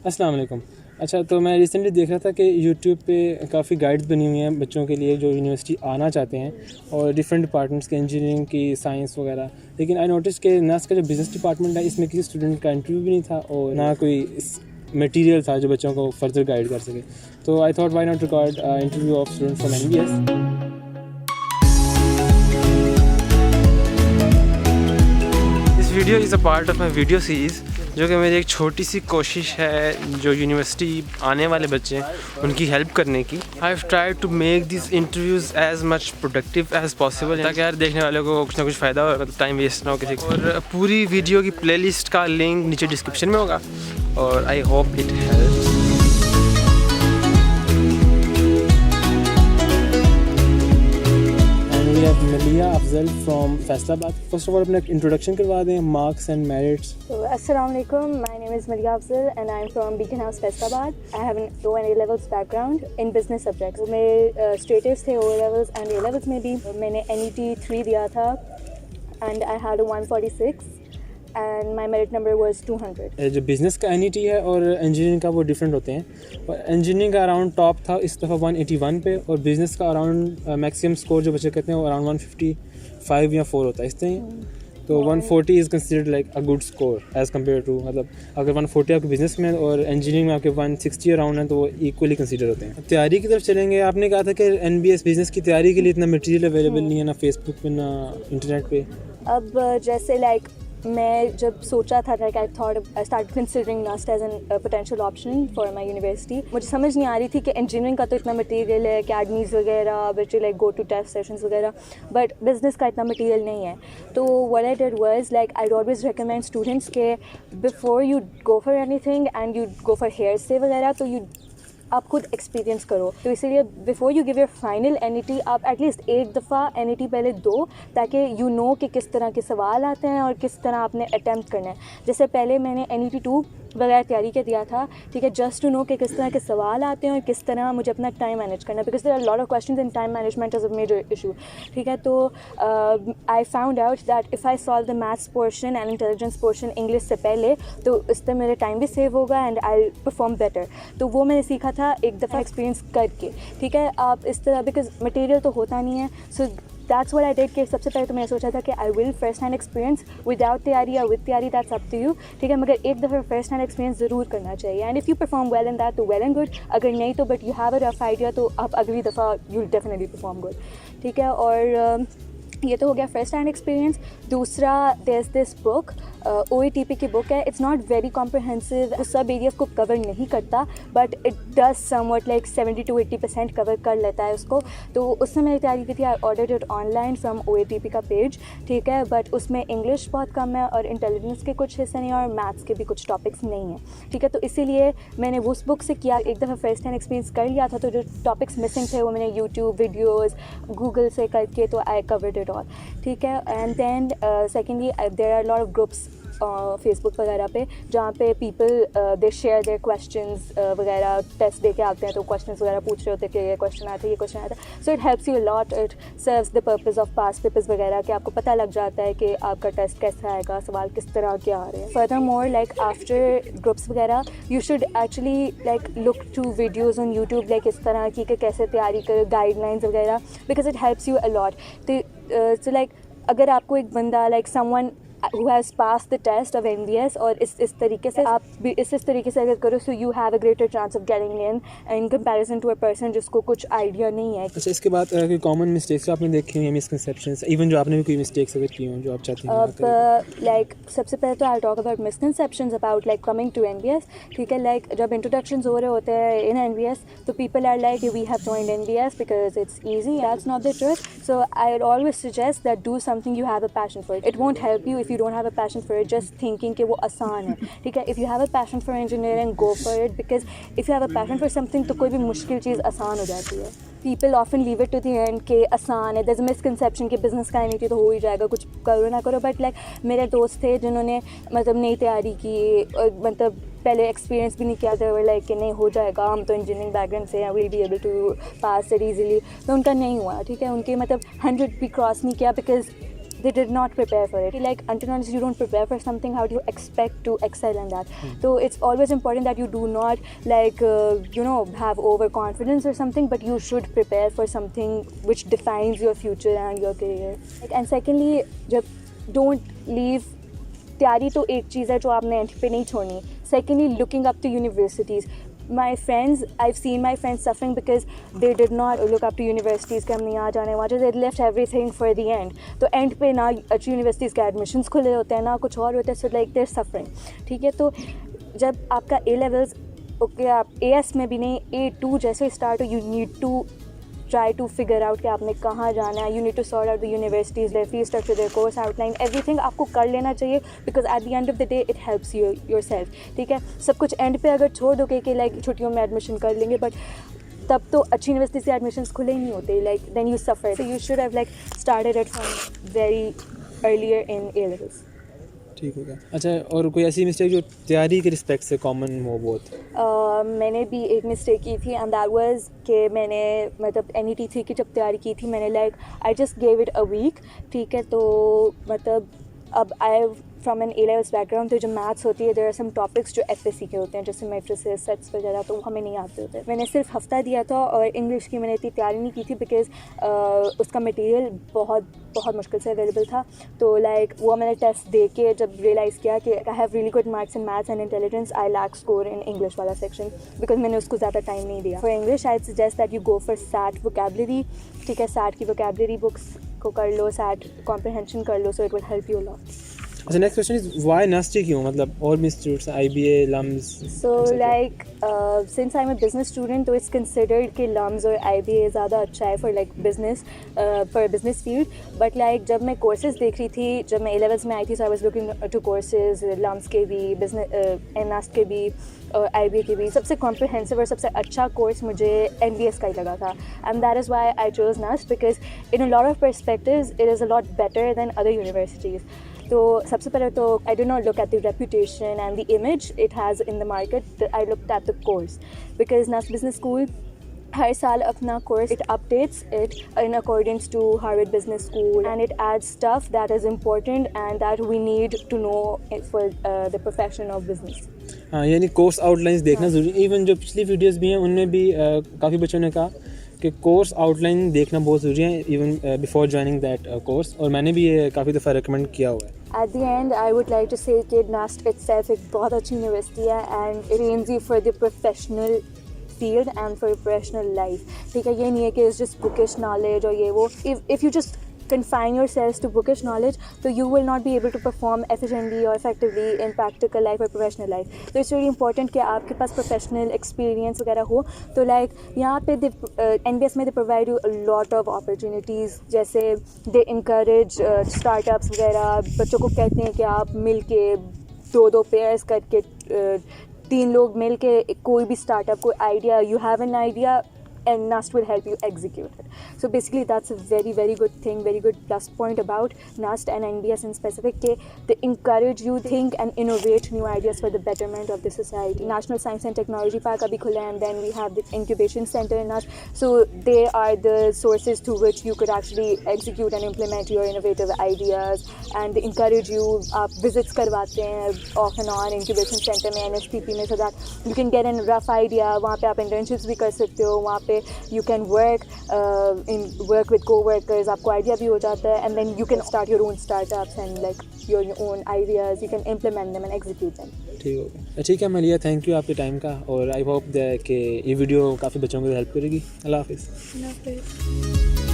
अस्सलाम वालेकुम। अच्छा, तो मैं रिसेंटली देख रहा था कि यूट्यूब पे काफ़ी गाइड्स बनी हुई हैं बच्चों के लिए जो यूनिवर्सिटी आना चाहते हैं और डिफरेंट डिपार्टमेंट्स के, इंजीनियरिंग की, साइंस वगैरह। लेकिन आई नोटिस कि नस्ट का जो बिज़नेस डिपार्टमेंट है इसमें किसी स्टूडेंट का इंटरव्यू भी नहीं था और ना कोई मटेरियल था जो बच्चों को फर्दर गाइड कर सके। तो I thought why not record interview of student from NBS। This video is a part of my video series, जो कि मेरी एक छोटी सी कोशिश है जो यूनिवर्सिटी आने वाले बच्चे हैं उनकी हेल्प करने की। I have tried to make this interviews as much productive as possible, ताकि यार देखने वालों को कुछ ना कुछ फ़ायदा हो, टाइम वेस्ट ना हो किसी को। और पूरी वीडियो की प्लेलिस्ट का लिंक नीचे डिस्क्रिप्शन में होगा और I hope it helps. Maleha Afzal from Faisalabad. First of all, अपना इंट्रोडक्शन करवा दें, marks and merits. Assalamu alaikum. My name is Maleha Afzal and I'm from Beacon House, Faisalabad. I have an O and A levels background in business subjects. तो मेरे straight A's थे O levels and A levels में भी। मैंने NET 3 दिया था and I had a 146 and my merit number was 200. जो business का NET है और इंजीनियरिंग का वो डिफरेंट होते हैं। और इंजीनियरिंग का अराउंड टॉप था इस दफ़ा 181 पे, और बिज़नेस का अराउंड मैक्सिमम स्कोर जो बच्चे कहते हैं वो अराउंड 155 या 4 होता है इस तरह। तो 140 is considered like a good score as compare to, मतलब अगर 140 आपके बिज़नेस में और इंजीनियरिंग में आपके 160 अराउंड है तो वो इक्वली कंसिडर होते हैं। तैयारी की तरफ चलेंगे। आपने कहा था कि NBS बिज़नेस की तैयारी के लिए इतना मटेरियल अवेलेबल नहीं है, ना फेसबुक पे ना इंटरनेट पे। अब जैसे लाइक मैं जब सोचा था like I start considering NUST as an potential option for my university. मुझे समझ नहीं आ रही थी कि इंजीनियरिंग का तो इतना मटेरियल है, अकेडमीज़ वगैरह, बच्चे like go to test sessions वगैरह, बट बिजनेस का इतना मटेरियल नहीं है। तो what I did was like I always recommend students के before you go for anything and you go for here stay वगैरह, तो आप खुद एक्सपीरियंस करो। तो इसीलिए before you give your final NET आप एटलीस्ट एक दफ़ा NET पहले दो, ताकि यू नो कि किस तरह के सवाल आते हैं और किस तरह आपने अटैम्प्ट करना है। जैसे पहले मैंने NET 2 वगैरह तैयारी के दिया था, ठीक है, जस्ट टू नो कि किस तरह के सवाल आते हैं और किस तरह मुझे अपना टाइम मैनेज करना है, because there are lot of questions in time management is a major issue, ठीक है। तो I found out that if I solve the maths portion and intelligence portion English से पहले, तो इससे मेरा टाइम भी सेव होगा एंड आई परफॉर्म बेटर। तो वो मैंने सीखा था एक दफ़ा एक्सपीरियंस करके, ठीक है। आप इस तरह, बिकॉज मटेरियल तो होता नहीं है, so that's what I did कि सबसे पहले तो मैंने सोचा था कि I will first hand experience without तैयारी या विद तैयारी, दैट्स अप टू यू, ठीक है। मगर एक दफ़ा फर्स्ट हैंड एक्सपीरियंस ज़रूर करना चाहिए, and if you perform well in that तो वेल एंड गुड, अगर नहीं तो but you have a rough idea, तो आप अगली दफ़ा you will definitely perform good, ठीक है। और ये तो हो गया फर्स्ट हैंड एक्सपीरियंस। दूसरा, there is this book, OETP की बुक है। इट्स नॉट वेरी कॉम्प्रहेंसिव, वो सब एरियाज को कवर नहीं करता, but it does something like 70 to 80% cover कर लेता है उसको। तो उससे मैंने तैयारी की थी, I ordered it online from OETP का पेज, ठीक है। बट उसमें इंग्लिश बहुत कम है और इंटेलिजेंस के कुछ हिस्से नहीं है और मैथ्स के भी कुछ टॉपिक्स नहीं हैं, ठीक है। तो इसीलिए मैंने उस बुक से किया, एक दफ़ा फर्स्ट हैंड एक्सपीरियंस कर लिया था, तो जो टॉपिक्स मिसिंग थे वो मैंने यूट्यूब वीडियोज़ गूगल से करके, तो आई कवर्ड इट ऑल, ठीक है। And then secondly there are lot of groups Facebook वगैरह पे, जहाँ पे people they share their questions वगैरह, टेस्ट दे के आते हैं तो क्वेश्चंस वगैरह पूछ रहे होते हैं कि ये क्वेश्चन आया था, ये क्वेश्चन आया था। So it helps you lot, it serves the purpose of past papers वगैरह, कि आपको पता लग जाता है कि आपका टेस्ट कैसा आएगा, सवाल किस तरह के आ रहे हैं। Furthermore like after groups वगैरह you should actually like look to videos on YouTube, like इस तरह की कि कैसे तैयारी कर, गाइडलाइंस वगैरह, because it helps you a lot. तो लाइक अगर आपको एक बंदा like someone who has passed the test of NBS और इस तरीके से आप भी इस तरीके से अगर करो, so you have a greater chance of getting in comparison to a person जिसको कुछ आइडिया नहीं है। अच्छा, इसके बाद कोई कॉमन मिस्टेक्स आपने देखी हुई, मिसकंसेप्शंस, इवन जो आपने भी कोई मिस्टेक्स अगर की हो जो आप चाहती हैं? अब लाइक सबसे पहले तो I talk about misconceptions about like coming to NBS, ठीक है। लाइक जब इंट्रोडक्शंस हो रहे होते हैं इन NBS, तो people are like we have joined NBS because it's easy, that's not the truth. So I always suggest that do something you have a passion for. It won't help you if you don't have a passion for it, just thinking कि वो आसान है, ठीक है। If you have a passion for engineering, go for it, because if you have a passion for something, तो कोई भी मुश्किल चीज़ आसान हो जाती है। People often leave it to the end कि आसान है, there's a misconception कि बिज़नेस का NET तो हो ही जाएगा, कुछ करो ना करो। बट लाइक मेरे दोस्त थे जिन्होंने मतलब नई तैयारी की, मतलब पहले एक्सपीरियंस भी नहीं किया था, लाइक कि नहीं हो जाएगा, हम तो इंजीनियरिंग बैकग्राउंड से हैं, will be able to pass it easily, तो उनका नहीं हुआ, ठीक है। उनके मतलब 100 भी क्रॉस नहीं किया, because they did not prepare for it. Like until unless you don't prepare for something, how do you expect to excel in that? So it's always important that you do not like have overconfidence or something, but you should prepare for something which defines your future and your career. And secondly, don't leave. तैयारी तो एक चीज़ है जो आपने and पे नहीं छोड़नी. Secondly, looking up to universities. My friends, I've seen my friends suffering because they did not look up to universities कि हमने यहाँ जाना है वहाँ जाना. They left everything for the end. तो एंड पे ना अच्छी यूनिवर्सिटीज़ के एडमिशन्स खुले होते हैं ना कुछ और होता है. So like they're suffering. ठीक है, तो जब आपका A levels ओके आप AS में भी नहीं A2 जैसे स्टार्ट हो, you need to try to figure out कि आपने कहाँ जाना है. You need to sort out the universities, their fee structure, their course outline, everything आपको कर लेना चाहिए because at the end of the day it helps you yourself. ठीक है, सब कुछ एंड पे अगर छोड़ दोगे कि लाइक छुट्टियों में एडमिशन कर लेंगे, बट तब तो अच्छी यूनिवर्सिटी से एडमिशन्स खुले ही नहीं होते. Like then you suffer. So you should have like started at from very earlier in A levels. ठीक हो गया. अच्छा, और कोई ऐसी मिस्टेक जो तैयारी के रिस्पेक्ट से कॉमन हो बहुत? मैंने भी एक मिस्टेक की थी एंड दैट वाज कि मैंने मतलब NET3 की जब तैयारी की थी मैंने like I just gave it a week. ठीक है, तो मतलब अब I from an A levels background, तो जो मैथ्स होती है देयर आर सम टॉपिक्स जो FSC के होते हैं जैसे मैट्रिसेस सेट्स वगैरह, तो हमें नहीं आते होते. मैंने सिर्फ हफ्ता दिया था और इंग्लिश की मैंने इतनी तैयारी नहीं की थी बिकॉज उसका मटेरियल बहुत बहुत मुश्किल से अवेलेबल था. तो लाइक वो मैंने टेस्ट दे के जब रियलाइज़ किया कि I have really good marks in maths and intelligence, I lack score in English वाला सेक्शन बिकॉज मैंने उसको ज़्यादा टाइम नहीं दिया. For English I suggest that you go for SAT vocabulary. ठीक है, SAT की वोकैबुलरी बुक्स को कर लो, SAT कॉम्प्रिहेंशन कर लो, so it will help you lot. अच्छा, next question is why NUST क्यों, मतलब और institutes IBA, LUMS? So like since I'm a business student, तो it's considered कि LUMS और IBA ज़्यादा अच्छा है for like business for business field. But like जब मैं courses देख रही थी, जब मैं A levels में आई थी, so I was looking to courses LUMS के भी, business NUST के भी और IBA के भी. सबसे comprehensive और सबसे अच्छा course मुझे NBS का ही लगा था, and that is why I chose NUST because in a lot of perspectives it is a lot better than other universities. तो सबसे पहले तो I did not look at the reputation and the image it has in the market. I looked at the course because NUST Business School हर साल अपना course it updates it in accordance to Harvard Business School and it adds stuff that is important and that we need to know for the profession of business. हाँ, यानी course outlines देखना ज़रूरी. Even जो पिछली videos भी हैं उनमें भी काफ़ी बच्चों ने कहा कि कोर्स आउटलाइन देखना बहुत ज़रूरी है even before joining that course, और मैंने भी ये काफ़ी दफ़ा रिकमेंड किया हुआ है. At the end, I would like to say कि NUST itself एक बहुत अच्छी यूनिवर्सिटी है and it trains you for the professional field and for professional life. ठीक है, ये नहीं है कि it's just bookish knowledge और ये वो. If you just confine yourselves to bookish knowledge, so you will not be able to perform efficiently or effectively in practical life or professional life. So it's really important कि आपके पास professional experience वगैरह हो. तो like यहाँ पे NBS में they provide you a lot of opportunities. जैसे they encourage startups वगैरह. बच्चों को कहते हैं कि आप मिल के दो पेयर्स करके 3 लोग मिल के कोई भी स्टार्टअप, कोई idea, you have an idea and NUST will help you execute it. So basically that's a very very good thing, very good plus point about NUST and NBS in specific कि they encourage you to think and innovate new ideas for the betterment of the society. National Science and Technology Park अभी खुला है and then we have the incubation center in NUST. So they are the sources through which you could actually execute and implement your innovative ideas and they encourage you. आप visits करवाते हैं off and on incubation center में NSTP में, so that you can get a rough idea. वहाँ पे आप internships भी कर सकते हो, वहाँ पे you can work with co-workers, आपको idea भी हो जाता है and then you can start your own startups and like your own ideas, you can implement them and execute them. ठीक हो गया. ठीक है मलिया, थैंक यू आपके टाइम का, और आई होप कि ये वीडियो काफ़ी बच्चों को हेल्प करेगी. अल्लाह हाफिज़.